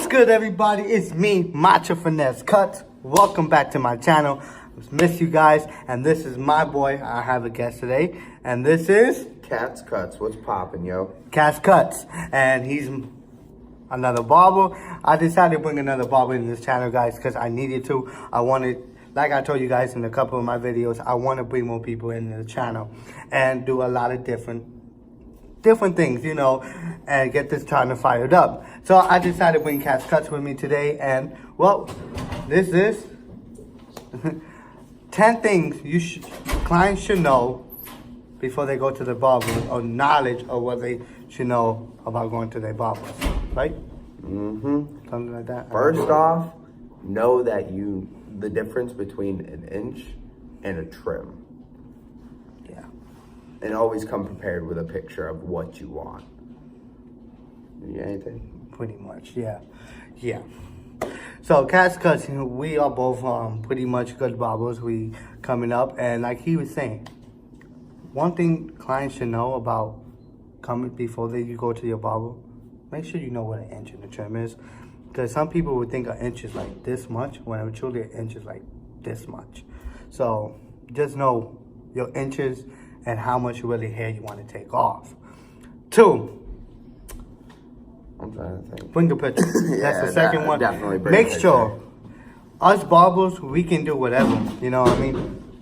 good, everybody? It's me, Macho Finesse Cuts. Welcome back to my channel. Miss you guys, and this is my boy. I have a guest today, and this is Cat's Cuts. What's poppin', yo? Cat's Cuts, and he's another barber. I decided to bring another barber in this channel, guys, because I needed to. I wanted, like I told you guys in a couple of my videos, I want to bring more people into the channel and do a lot of different things, you know, and get this channel fired up. So I decided to bring Cat's Cuts with me today, and well, this is 10 things clients should know before they go to the barber, or knowledge of what they should know about going to their barbers, right? Mm-hmm. Something like that. First off, know that the difference between an inch and a trim. Yeah. And always come prepared with a picture of what you want. Anything? Pretty much, yeah. Yeah. So, Cat's Cuts, we are both pretty much good barbers. We coming up, and like he was saying, one thing clients should know about coming before you go to your barber, make sure you know what an inch and a trim is. Because some people would think an inch is like this much, when truly an inch is like this much. So, just know your inches and how much really hair you want to take off. 2, I'm trying to think. bring the picture. That's the second one. Definitely bring Make the picture. sure, us barbers, we can do whatever. You know what I mean?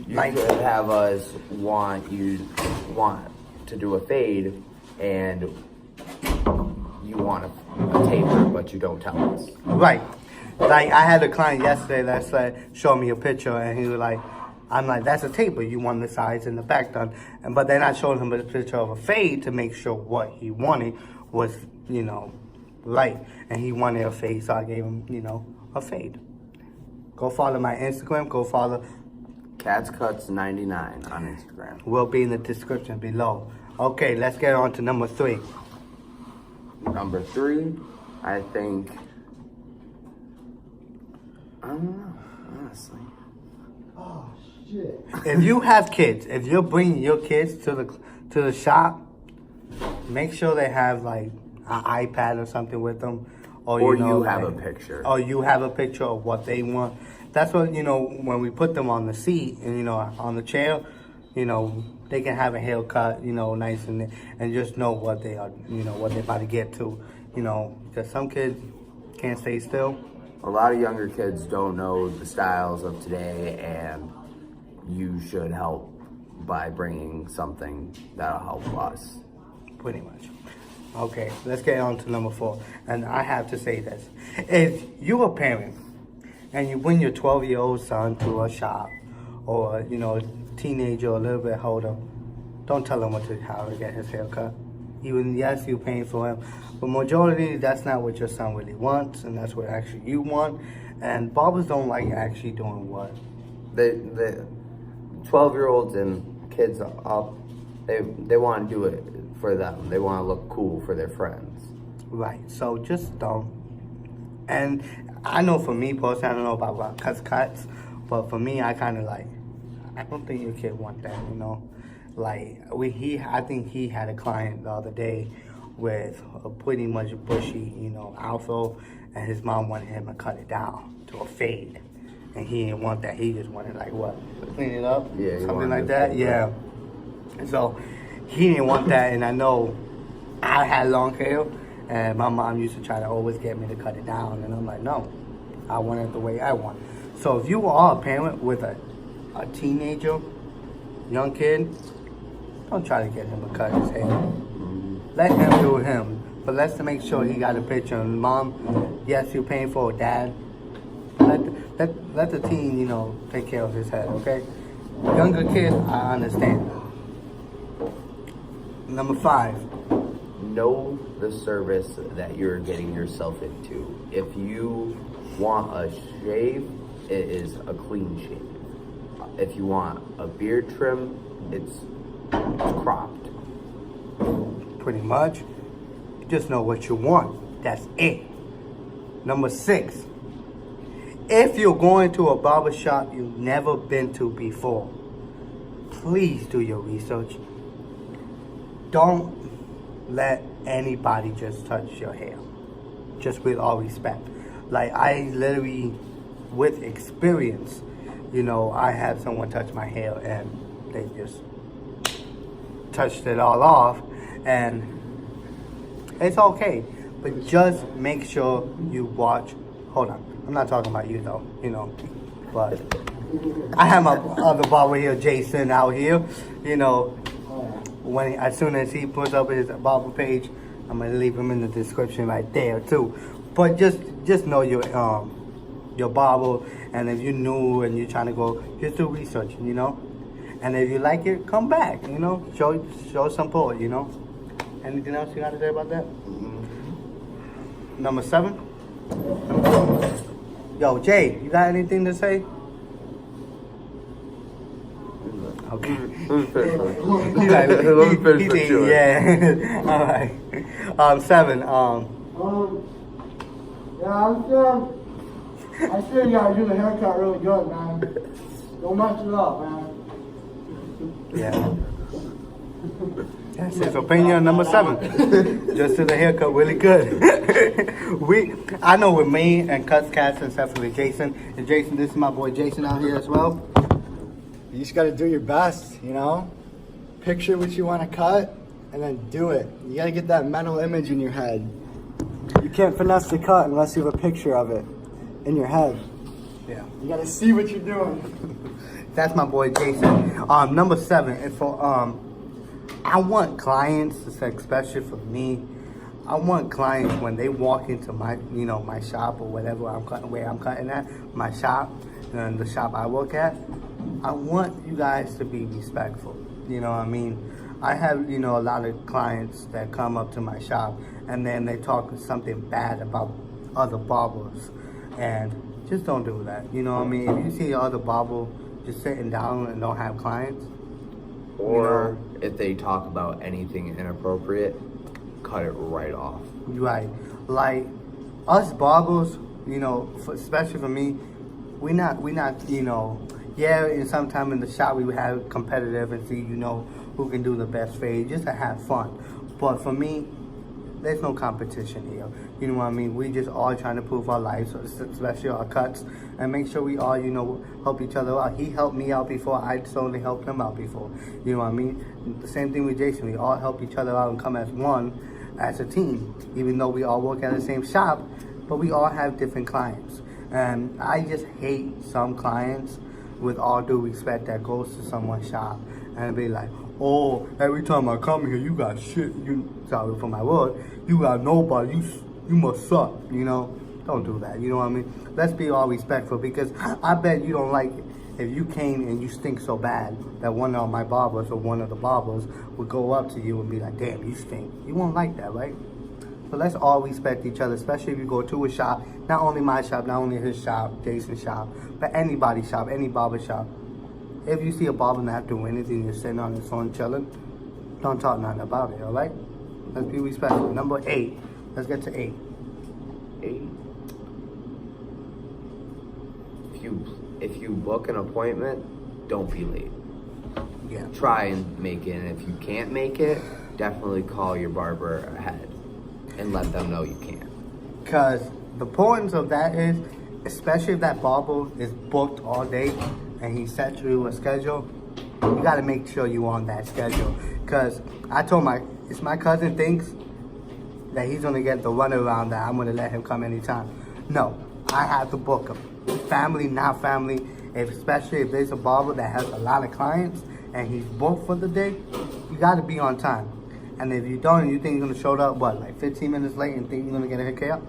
You could have us want to do a fade, and you want a taper, but you don't tell us. Right. Like, I had a client yesterday that said, show me a picture, and he was like, I'm like, that's a taper. You want the sides and the back done. But then I showed him a picture of a fade to make sure what he wanted was, you know, right. And he wanted a fade, so I gave him, you know, a fade. Go follow my Instagram. Go follow Cat's Cuts 99 on Instagram. will be in the description below. Okay, let's get on to number 3. Number 3, I think, I don't know, honestly. Oh shit! If you have kids, if you're bringing your kids to the shop, make sure they have like an iPad or something with them, or you have a picture, or you have a picture of what they want. That's what, you know, when we put them on the seat and, you know, on the chair, you know, they can have a haircut, you know, nice and just know what they are, you know, what they're about to get to, you know, because some kids can't stay still. A lot of younger kids don't know the styles of today, and you should help by bringing something that'll help us. Pretty much. Okay, let's get on to number 4. And I have to say this. If you're a parent and you bring your 12-year-old son to a shop, or, you know, teenager or a little bit older, don't tell him how to get his hair cut. Even, yes, you're paying for him, but majority, that's not what your son really wants, and that's what actually you want. And barbers don't like actually doing what? The 12-year-olds and kids up, they want to do it for them. They want to look cool for their friends. Right, so just don't. And I know for me personally, I don't know about cuts, but for me, I kind of like, I don't think your kid want that, you know? Like, I think he had a client the other day with a pretty much bushy, you know, afro, and his mom wanted him to cut it down to a fade. And he didn't want that. He just wanted, like, what? Clean it up? Yeah, something like that? Yeah. So he didn't want that, and I know I had long hair, and my mom used to try to always get me to cut it down, and I'm like, no, I want it the way I want. So if you are a parent with a teenager, young kid, don't try to get him to cut his hair. Let him do him, but let's make sure he got a picture. And mom, yes, you're paying for a dad. Let the teen, you know, take care of his head, okay? Younger kid, I understand. Number 5. Know the service that you're getting yourself into. If you want a shave, it is a clean shave. If you want a beard trim, it's cropped. Pretty much. Just know what you want. That's it. Number 6. If you're going to a barbershop you've never been to before, please do your research. Don't let anybody just touch your hair. just with all respect. Like, I literally, with experience, you know, I had someone touch my hair and they just touched it all off, and it's okay. But just make sure you watch. Hold on, I'm not talking about you though, you know, but I have my other barber here, Jason, out here, you know. As soon as he puts up his barber page, I'm gonna leave him in the description right there too. But just know your barber, and if you're new and you're trying to go, just do research, you know. And if you like it, come back, you know. Show support, you know. Anything else you got to say about that? Number 7. Yo, Jay, you got anything to say? Okay. Yeah. All right. 7. Yeah, I still gotta do the haircut really good, man. Don't mess it up, man. Yeah. That's his opinion. Number 7. Just do the haircut really good. I know with me and Cuts Cats and especially Jason. And Jason, this is my boy Jason out here as well. You just got to do your best, you know? Picture what you want to cut and then do it. You got to get that mental image in your head. You can't finesse the cut unless you have a picture of it in your head. Yeah. You got to see what you're doing. That's my boy Jason. Number 7 is for I want clients, especially for me, I want clients when they walk into my, you know, my shop or whatever I'm cutting, where I'm cutting at, my shop and the shop I work at. I want you guys to be respectful. You know what I mean? I have, you know, a lot of clients that come up to my shop and then they talk something bad about other barbers, and just don't do that. You know what I mean? If you see other barber just sitting down and don't have clients, or if they talk about anything inappropriate, cut it right off. Right. Like, us barbers, you know, especially for me, we not, you know, yeah, and sometime in the shop we would have competitive and see, you know, who can do the best fade, just to have fun. But for me, there's no competition here. You know what I mean? We just all trying to prove our lives, especially our cuts, and make sure we all, you know, help each other out. He helped me out before. I totally helped him out before. You know what I mean? The same thing with Jason. We all help each other out and come as one, as a team. Even though we all work at the same shop, but we all have different clients. And I just hate some clients, with all due respect, that goes to someone's shop and be like, oh, every time I come here, you got shit. You, sorry for my word, you got nobody. You must suck. You know, don't do that. You know what I mean? Let's be all respectful, because I bet you don't like it if you came and you stink so bad that one of my barbers or one of the barbers would go up to you and be like, damn, you stink. You won't like that, right? So let's all respect each other, especially if you go to a shop, not only my shop, not only his shop, Jason's shop, but anybody's shop, any barber shop. If you see a barber not doing anything, you're sitting on his phone chilling, don't talk nothing about it, all right? Let's be respectful. Number 8. Let's get to 8. 8. If you book an appointment, don't be late. Yeah. Try and make it, and if you can't make it, definitely call your barber ahead and let them know you can't. Because the importance of that is, especially if that barber is booked all day and he sets you a schedule, you got to make sure you're on that schedule. Because I told my cousin thinks that he's going to get the runaround, that I'm going to let him come anytime. No, I have to book him. Family, not family. Especially if there's a barber that has a lot of clients and he's booked for the day, you got to be on time. And if you don't, and you think you're going to show up, what, like 15 minutes late and think you're going to get a haircut?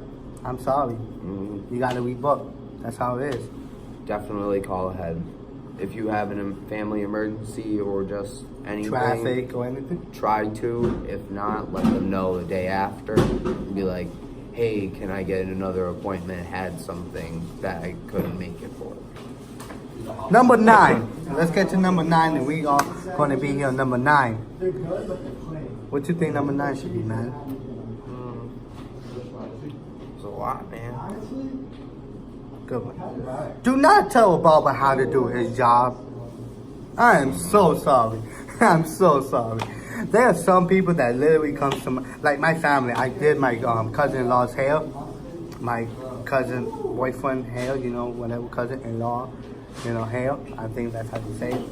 I'm sorry. Mm-hmm. You got to rebook. That's how it is. Definitely call ahead. If you have a family emergency or just anything, Traffic or anything? try to. If not, let them know the day after. Be like, hey, can I get another appointment? Had something that I couldn't make it for. Number 9. Let's get to number 9, and we are going to be here on number 9. What you think number 9 should be, man? It's a lot, man. Good one. Do not tell a barber how to do his job. I am so sorry. I'm so sorry. There are some people that literally come to like my family. I did my cousin-in-law's hair, my cousin, boyfriend, Hale, you know, whatever, cousin-in-law, you know, Hale, I think that's how you say it.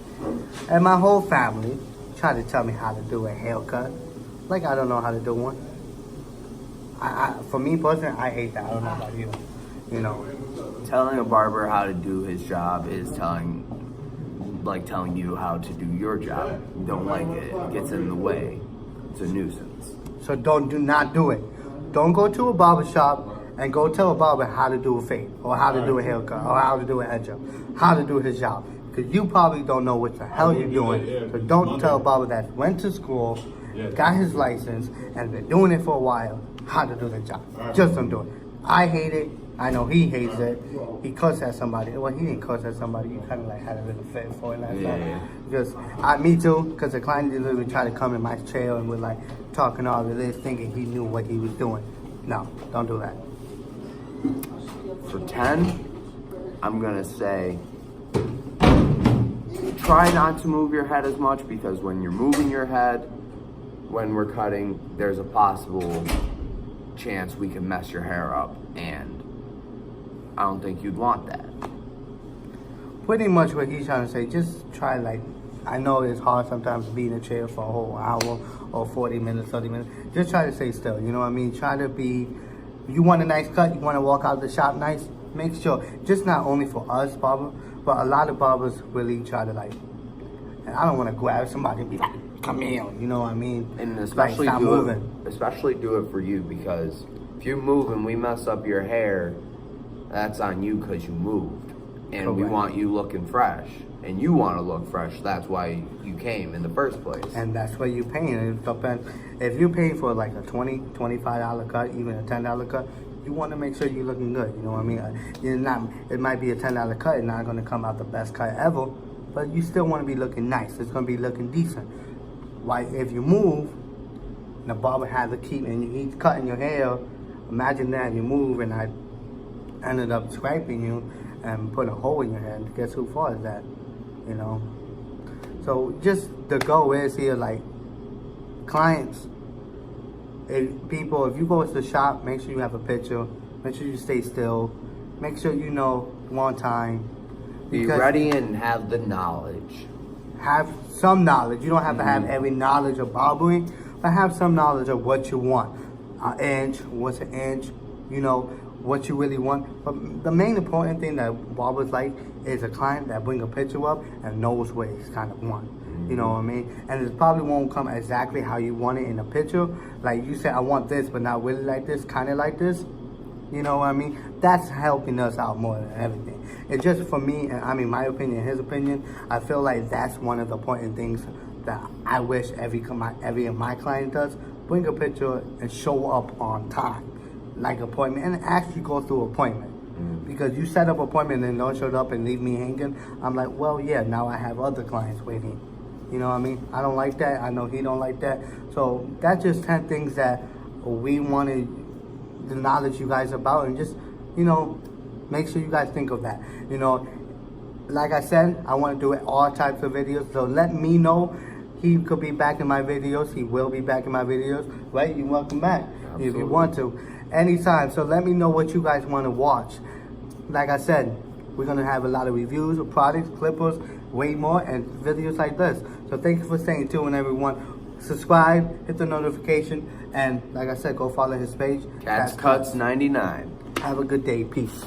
And my whole family tried to tell me how to do a haircut. Like I don't know how to do one. For me personally, I hate that. I don't know about you. You know, Telling a barber how to do his job is telling you how to do your job. You don't like it. It gets in the way. It's a nuisance. so do not do it. Don't go to a barbershop and go tell a barber how to do a fade, or how to do a haircut, or how to do a head job, how to do his job. Because you probably don't know what the hell you're doing. So don't tell a barber that went to school, got his license, and been doing it for a while, how to do the job. Just don't do it. I hate it. I know he hates it. He cussed at somebody. Well, he didn't cuss at somebody. He kind of like had a little fit for it. Because me too. Because the client literally tried to come in my chair and was like talking all of this, thinking he knew what he was doing. No, don't do that. For 10, I'm gonna say try not to move your head as much, because when you're moving your head when we're cutting, there's a possible chance we can mess your hair up, and I don't think you'd want that. Pretty much what he's trying to say, just try, like, I know it's hard sometimes to be in a chair for a whole hour or 40 minutes, 30 minutes. Just try to stay still, you know what I mean? Try to be, you want a nice cut, you want to walk out of the shop nice, make sure, just not only for us barber, but a lot of barbers really try to, like, and I don't want to grab somebody and be like, come here, you know what I mean? And especially like, do it for you, because if you move and we mess up your hair, that's on you because you moved. And Correct. We want you looking fresh. And you want to look fresh. That's why you came in the first place. And that's what you're paying. It depends. If you're paying for like a $20, $25 cut, even a $10 cut, you want to make sure you're looking good. You know what I mean? You're not. It might be a $10 cut. It's not going to come out the best cut ever, but you still want to be looking nice. It's going to be looking decent. Why? If you move, and the barber has to keep, and he's cutting your hair. Imagine that you move, and I ended up scraping you and putting a hole in your head. Guess who fault is that? You know. So just the goal is here, like, clients, if you go to the shop, make sure you have a picture, make sure you stay still, make sure you know one time. Be ready and have the knowledge. Have some knowledge. You don't have to have every knowledge of barbering, but have some knowledge of what you want. An inch, what's an inch, you know, what you really want. But the main important thing that barbers like is a client that bring a picture up and knows what he's kind of want. You know what I mean? And it probably won't come exactly how you want it in a picture. Like you said, I want this, but not really like this, kind of like this. You know what I mean? That's helping us out more than everything. It's just for me, and I mean, my opinion, his opinion, I feel like that's one of the important things that I wish every of my client does. Bring a picture and show up on time, like appointment, and actually go through appointment. Because you set up appointment and don't show up and leave me hanging, I'm like, well, yeah, now I have other clients waiting. You know what I mean? I don't like that. I know he don't like that. So that's just 10 things that we wanted to knowledge you guys about, and just, you know, make sure you guys think of that. You know, like I said, I want to do all types of videos. So let me know. He could be back in my videos. He will be back in my videos. Right? You're welcome back. Absolutely. If you want to. Anytime. So let me know what you guys want to watch. Like I said, we're going to have a lot of reviews of products, clippers, way more, and videos like this. So thank you for staying tuned, everyone. Subscribe, hit the notification, and like I said, go follow his page. Cats Cuts 99. Have a good day. Peace.